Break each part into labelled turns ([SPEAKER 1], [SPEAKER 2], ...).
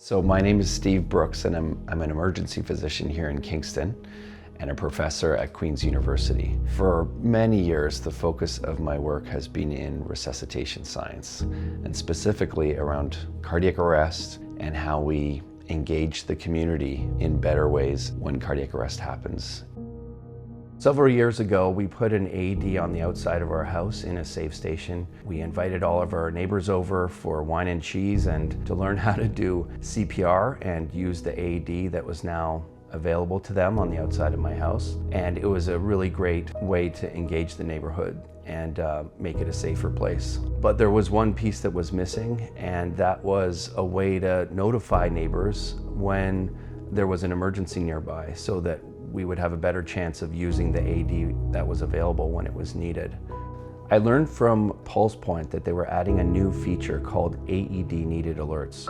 [SPEAKER 1] So my name is Steve Brooks, and I'm an emergency physician here in Kingston and a professor at Queen's University. For many years, the focus of my work has been in resuscitation science, and specifically around cardiac arrest and how we engage the community in better ways when cardiac arrest happens. Several years ago, we put an AED on the outside of our house in a SaveStation. We invited all of our neighbors over for wine and cheese and to learn how to do CPR and use the AED that was now available to them on the outside of my house. And it was a really great way to engage the neighborhood and make it a safer place. But there was one piece that was missing, and that was a way to notify neighbors when there was an emergency nearby, so that we would have a better chance of using the AED that was available when it was needed. I learned from PulsePoint that they were adding a new feature called AED needed alerts.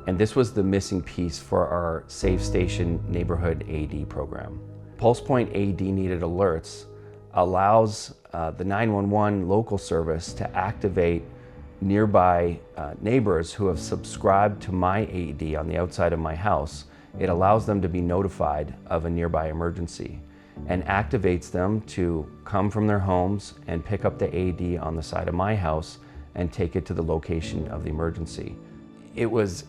[SPEAKER 1] And this was the missing piece for our SaveStation neighborhood AED program. PulsePoint AED needed alerts allows the 911 local service to activate nearby neighbors who have subscribed to my AED on the outside of my house. It allows them to be notified of a nearby emergency and activates them to come from their homes and pick up the AED on the side of my house and take it to the location of the emergency. It was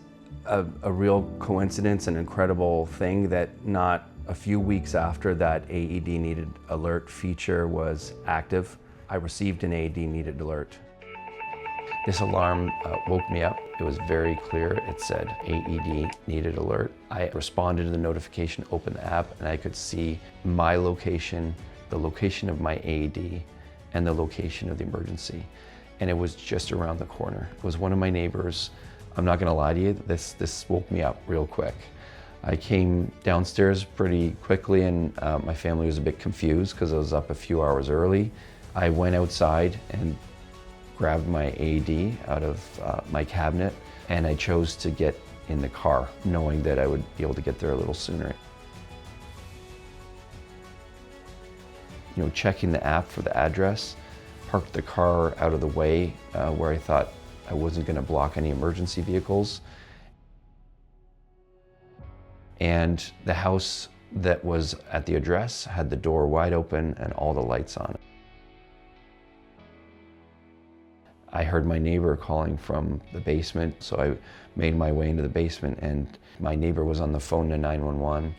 [SPEAKER 1] a real coincidence, an incredible thing that not a few weeks after that AED needed alert feature was active, I received an AED needed alert. This alarm woke me up. It was very clear. It said AED needed alert. I responded to the notification, opened the app, and I could see my location, the location of my AED, and the location of the emergency. And it was just around the corner. It was one of my neighbors. I'm not gonna lie to you, this woke me up real quick. I came downstairs pretty quickly, and my family was a bit confused because I was up a few hours early. I went outside and grabbed my AED out of my cabinet, and I chose to get in the car, knowing that I would be able to get there a little sooner. You know, checking the app for the address, parked the car out of the way where I thought I wasn't going to block any emergency vehicles. And the house that was at the address had the door wide open and all the lights on. I heard my neighbor calling from the basement, so I made my way into the basement, and my neighbor was on the phone to 911,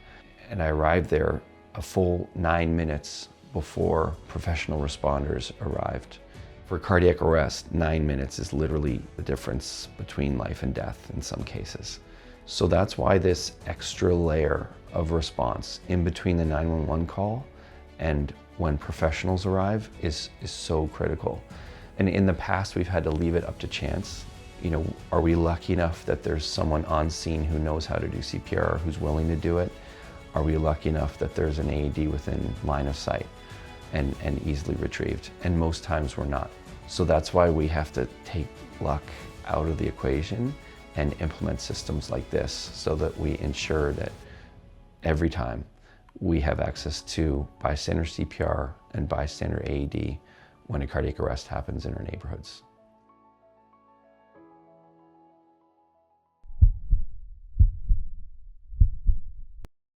[SPEAKER 1] and I arrived there a full 9 minutes before professional responders arrived. For cardiac arrest, 9 minutes is literally the difference between life and death in some cases. So that's why this extra layer of response in between the 911 call and when professionals arrive is so critical. And in the past, we've had to leave it up to chance. You know, are we lucky enough that there's someone on scene who knows how to do CPR, who's willing to do it? Are we lucky enough that there's an AED within line of sight and easily retrieved? And most times we're not. So that's why we have to take luck out of the equation and implement systems like this so that we ensure that every time we have access to bystander CPR and bystander AED when a cardiac arrest happens in our neighborhoods.